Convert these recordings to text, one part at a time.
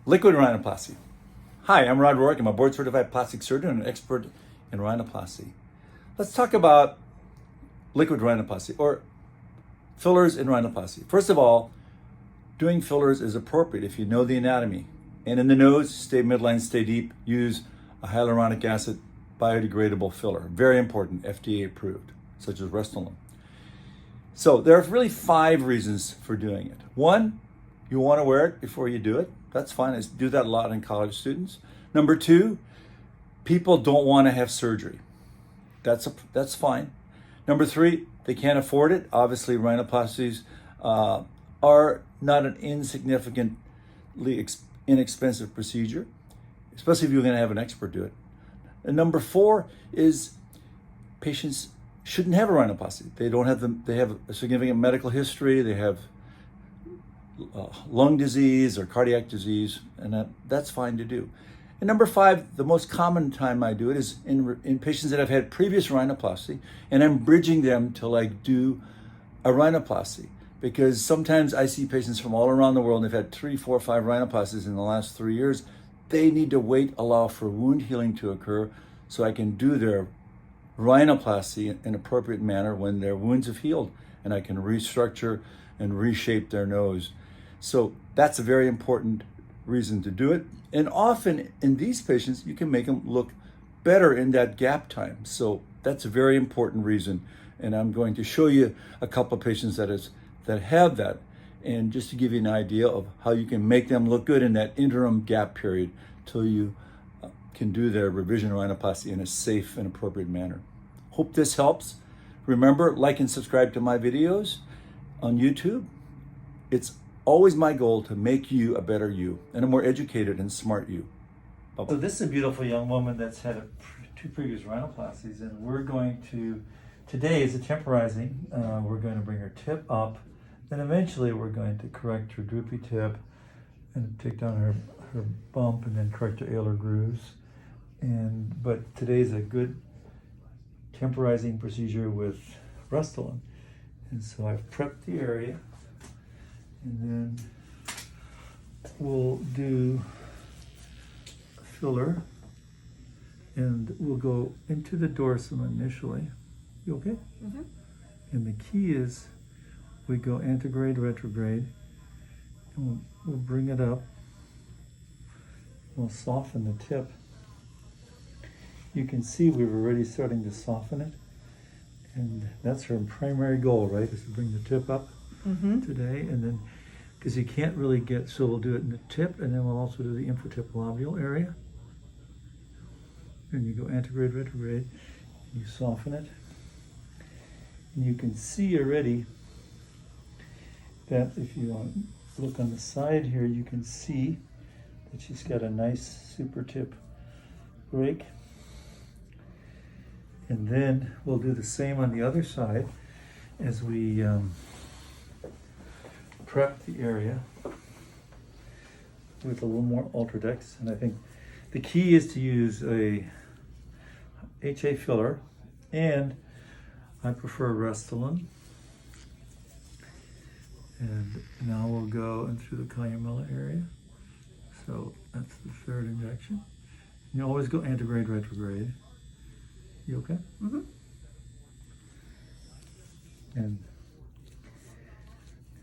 Liquid rhinoplasty. Hi, I'm Rohrich. I'm a board-certified plastic surgeon and an expert in rhinoplasty. Let's talk about liquid rhinoplasty or fillers in rhinoplasty. First of all, doing fillers is appropriate if you know the anatomy. And in the nose, stay midline, stay deep. Use a hyaluronic acid biodegradable filler. Very important, FDA approved, such as Restylane. So there are really 5 reasons for doing it. 1, you want to wear it before you do it. That's fine. I do that a lot in college students. Number 2, people don't want to have surgery. That's fine. Number 3, they can't afford it. Obviously, rhinoplasties are not an insignificantly inexpensive procedure, especially if you're going to have an expert do it. And number 4 is patients shouldn't have a rhinoplasty. They have a significant medical history. They have lung disease or cardiac disease, and that's fine to do. And number 5, the most common time I do it is in patients that have had previous rhinoplasty, and I'm bridging them to do a rhinoplasty, because sometimes I see patients from all around the world and they've had 3, 4, 5 rhinoplasties in the last 3 years. They need to allow for wound healing to occur so I can do their rhinoplasty in an appropriate manner when their wounds have healed, and I can restructure and reshape their nose. So that's a very important reason to do it. And often in these patients, you can make them look better in that gap time. So that's a very important reason. And I'm going to show you a couple of patients that have that. And just to give you an idea of how you can make them look good in that interim gap period till you can do their revision rhinoplasty in a safe and appropriate manner. Hope this helps. Remember, like and subscribe to my videos on YouTube. It's always my goal to make you a better you and a more educated and smart you. Bye-bye. So this is a beautiful young woman that's had 2 previous rhinoplasties, and we're going to, today is a temporizing. We're going to bring her tip up, then eventually we're going to correct her droopy tip and take down her bump, and then correct her alar grooves. But today's a good temporizing procedure with Restylane. And so I've prepped the area, and then we'll do a filler, and we'll go into the dorsum initially. You okay? Mm-hmm. And the key is we go antegrade, retrograde, and we'll bring it up. We'll soften the tip. You can see we're already starting to soften it, and that's her primary goal, right, is to bring the tip up today. And then, because you can't really so we'll do it in the tip, and then we'll also do the infotip lobule area. And you go antegrade, retrograde, and you soften it. And you can see already that if you look on the side here, you can see that she's got a nice super tip break. And then we'll do the same on the other side as we prep the area with a little more Ultradex. And I think the key is to use a HA filler, and I prefer Restylane. And now we'll go in through the columella area. So that's the 3rd injection. You always go antegrade, retrograde. You okay? Mm-hmm.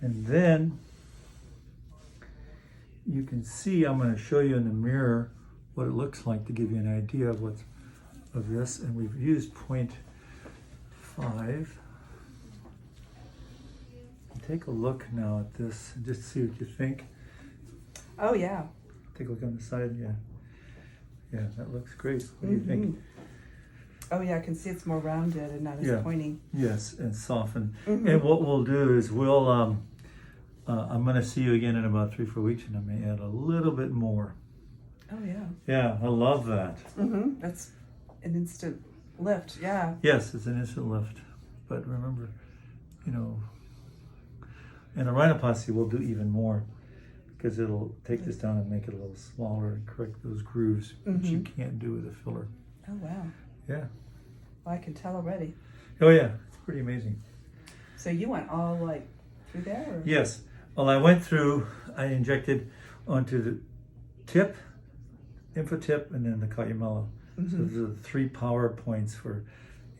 And then you can see, I'm going to show you in the mirror what it looks like to give you an idea of this. And we've used 0.5. Take a look now at this and just see what you think. Oh yeah. Take a look on the side. Yeah, that looks great. What do you think? Oh yeah, I can see it's more rounded and not as pointy. Yes, and soften. And what we'll do is I'm going to see you again in about 3-4 weeks, and I may add a little bit more. Oh yeah. Yeah, I love that. That's an instant lift. Yeah. Yes, it's an instant lift. But remember, and a rhinoplasty will do even more, because it'll take this down and make it a little smaller and correct those grooves, which you can't do with a filler. Oh wow. Yeah. Well, I can tell already. Oh yeah, it's pretty amazing. So you went all through there? Or? Yes. Well, I injected onto tip, infotip, and then the Cayumelo. Mm-hmm. So those are the 3 power points for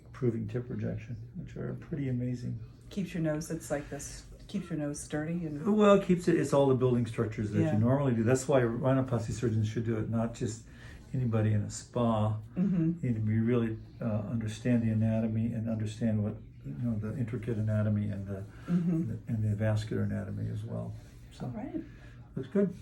improving tip rejection, which are pretty amazing. Keeps your nose, it's like this, keeps your nose sturdy and Well, it keeps it, it's all the building structures that Yeah. you normally do. That's why rhinoplasty surgeons should do it, not just anybody in a spa. mm-hmm. You need to be really understand the anatomy and understand what, the intricate anatomy and Mm-hmm. the vascular anatomy as well. So All right. that's good.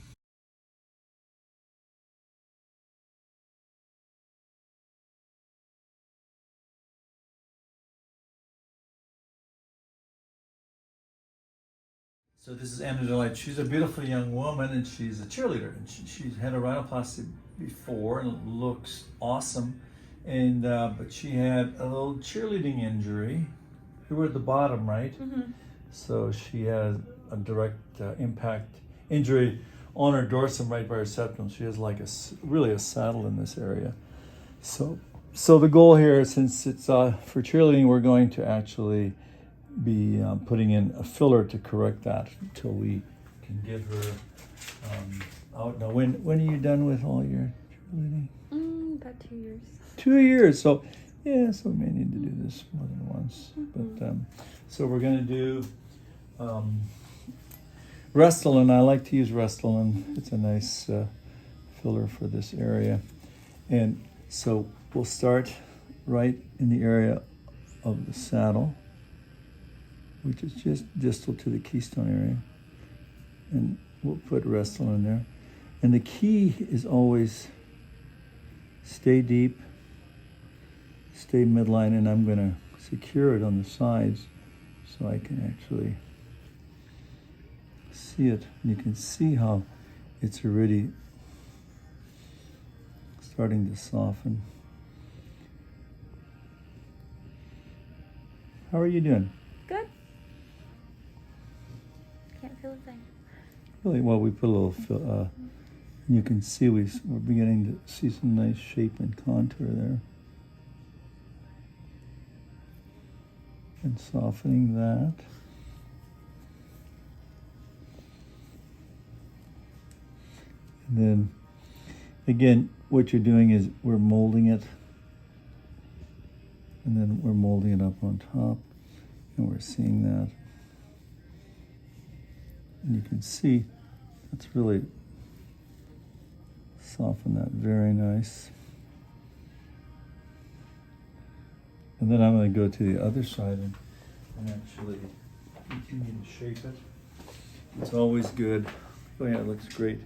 So this is Anna Delight. She's a beautiful young woman, and she's a cheerleader. And she's had a rhinoplasty before, and it looks awesome. And but she had a little cheerleading injury. You were at the bottom, right? Mm-hmm. So she has a direct impact injury on her dorsum, right by her septum. She has like really a saddle in this area. So the goal here, since it's for cheerleading, we're going to actually be putting in a filler to correct that until we can get her out. Now, when are you done with all your cheerleading? About 2 years. 2 years. So so we may need to do this more than once. But so we're going to do Restylane. I like to use Restylane. It's a nice filler for this area. And so we'll start right in the area of the saddle, which is just distal to the keystone area. And we'll put Restylane there. And the key is always stay deep, stay midline, and I'm going to secure it on the sides so I can actually see it. And you can see how it's already starting to soften. How are you doing? Good. Can't feel a thing. Really well. We put a little, you can see we're beginning to see some nice shape and contour there. And softening that. And then, again, what you're doing is we're molding it. And then we're molding it up on top. And we're seeing that. And you can see that's really soften that very nice. And then I'm going to go to the other side and actually continue to shape it. It's always good. Oh yeah, it looks great.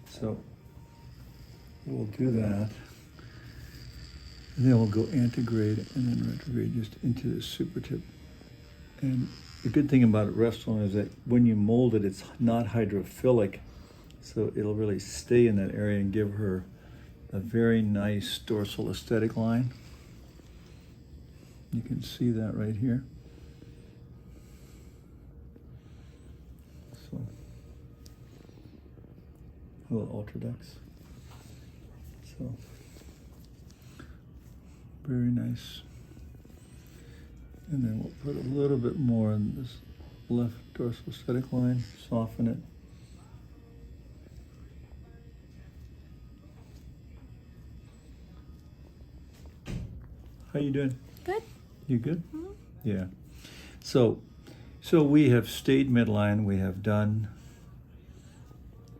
So we'll do that. And then we'll go antegrade and then retrograde just into the super tip. And the good thing about Restylane is that when you mold it, it's not hydrophilic. So it'll really stay in that area and give her a very nice dorsal aesthetic line. You can see that right here. So, a little ultradex. So, very nice. And then we'll put a little bit more in this left dorsal aesthetic line, soften it. How you doing? Good. You good? Mm-hmm. Yeah. So we have stayed midline. We have done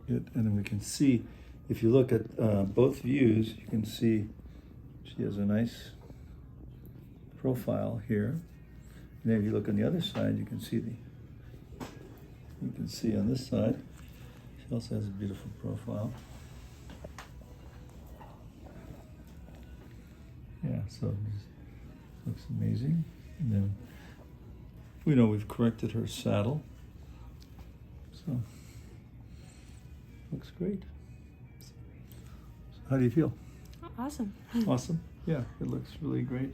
it, and then we can see, if you look at both views, you can see she has a nice profile here. And then if you look on the other side, you can see on this side, she also has a beautiful profile. Yeah, so it looks amazing. And then we know we've corrected her saddle. So looks great. So how do you feel? Awesome. Awesome. Yeah, it looks really great.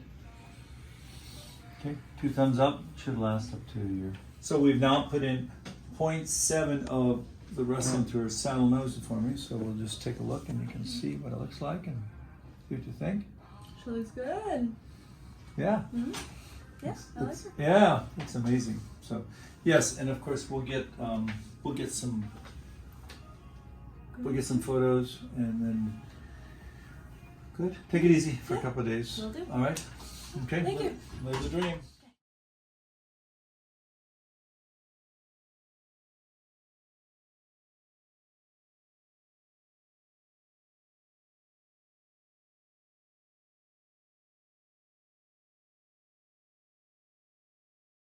Okay, 2 thumbs up. Should last up to a year. So we've now put in 0.7 of the Restylane to her saddle nose deformity. So we'll just take a look and you can see what it looks like and see what you think. She looks good. Yeah. Mm-hmm. Yeah, I like her. Yeah, it's amazing. So yes, and of course we'll get some we'll get some photos, and then good. Take it easy for a couple of days. Will do. All right. Okay. Thank you. Live the dream.